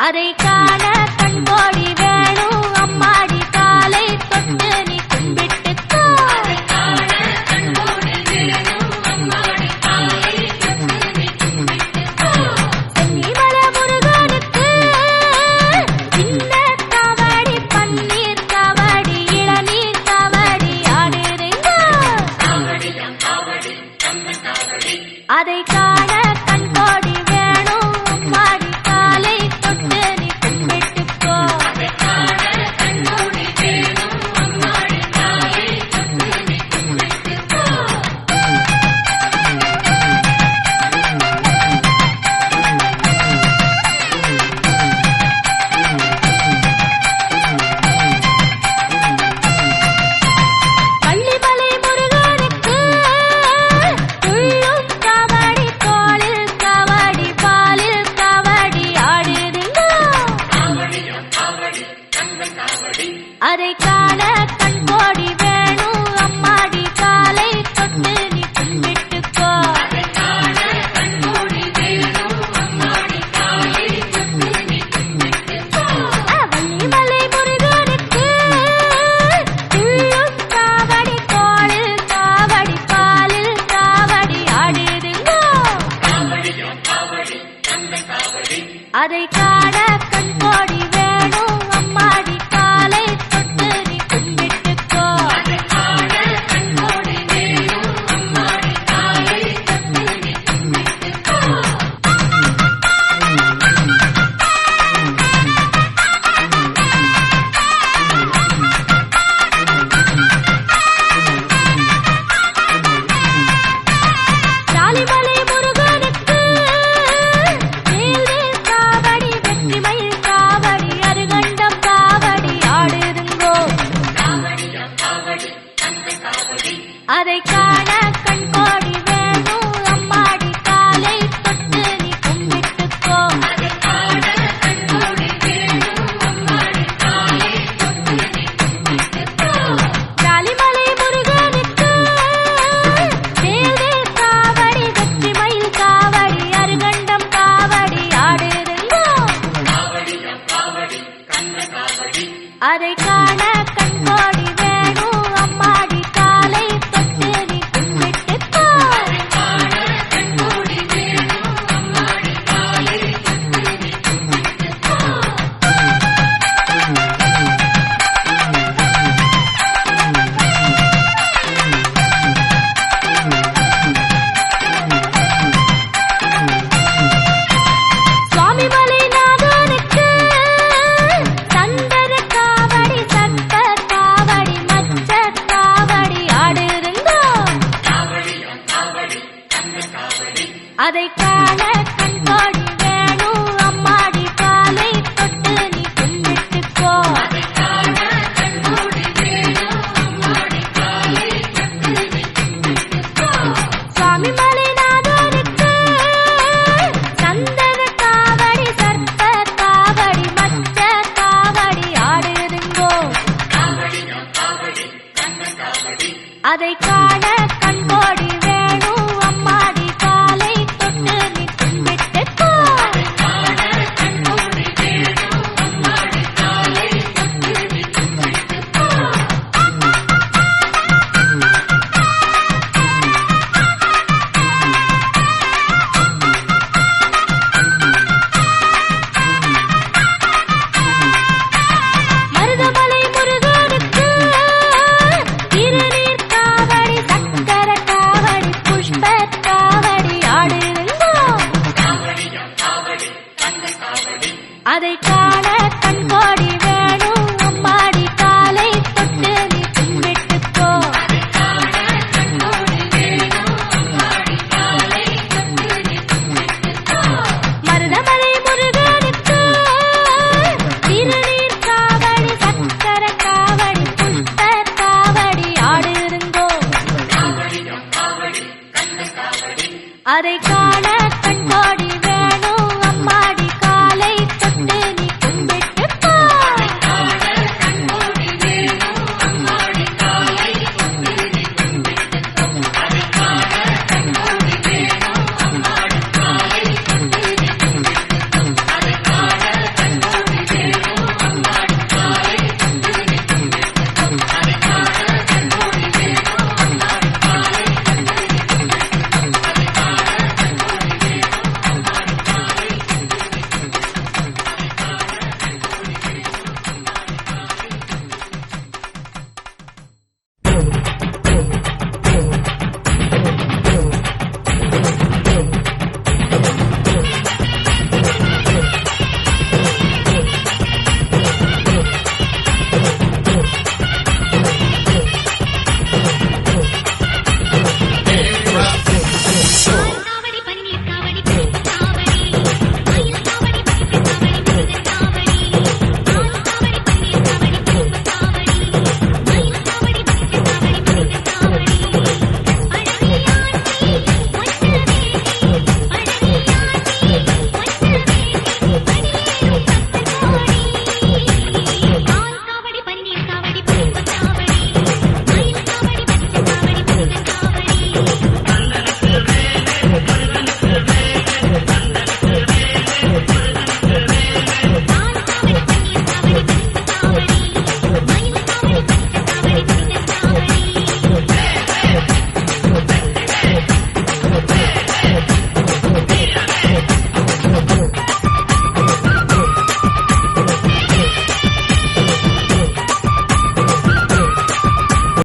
அதை காண கண்கோடி வேணும் அம்மாடி காலை தொட்டு நீ கும்பிட்டுக்கோ. சென்னிமல முருகனுக்கு சின்ன காவடி பன்னீர் காவடி இளநீர் காவடி ஆடுறீங்க. அதை காண கண்கோடி வேணும் அம்மாடி காலை தொட்டு நீ கும்பிட்டுக்கோ. பள்ளிமலை முருகனுக்கு துள்ளும் காவடி தோளில் காவடி பாலில் காவடி ஆடுறீங்க. அதை காண கண்கோடி வேணும் அம்மாடி காலை தொட்டு நீ கும்பிட்டுக்கோ. வள்ளிமலை முருகனுக்கு துள்ளும் காவடி தோளில் காவடி பாலில் காவடி ஆடுறீங்க. அதை காண கண்கோடி வேணும் அம்மாடி காலை தொட்டு நீ கும்பிட்டுக்கோ. சாலிமலை முருகனுக்கு வேல்வேல் காவடி வெற்றிமயில் காவடி அருகண்டம் காவடி ஆடுதுங்கோ. அதை காண கண்கோடி வேணும் அம்மாடி காலை தொட்டு நீ கும்பிட்டுக்கோ. சாலிமலை முருகனுக்கு வேல்வேல் காவடி வெற்றிமயில் காவடி அருகண்டம் காவடி ஆடுதுங்கோ. அதை காண கண்கோடி வேணும் அம்மாடி காலை தொட்டு நீ கும்பிட்டுக்கோ. சுவாமிமலை நாதனுக்கு சந்தன காவடி சக்க காவடி மச்ச காவடி ஆடுதுங்கோ. அதை காண கண்கோடி வேணும் அம்மாடி காலை தொட்டு நீ கும்பிட்டுக்கோ. சுவாமிமலை நாதனுக்கு சந்தன காவடி சர்ப்ப காவடி மச்ச காவடி ஆடுதுங்கோ. அதை காண கண்கோடி வேணும் அம்மாடி காலை தொட்டு நீ கும்பிட்டுக்கோ. மருதமலை முருகனுக்கு திருநீர் காவடி சக்கர காவடி புஷ்ப காவடி ஆடுதுங்கோ. அதை காண கண்கோடி வேணும் அம்மாடி காலை தொட்டு நீ கும்பிட்டுக்கோ. மருதமலை முருகனுக்கு திருநீர் காவடி சக்கர காவடி புஷ்ப காவடி ஆடுதுங்கோ. அதை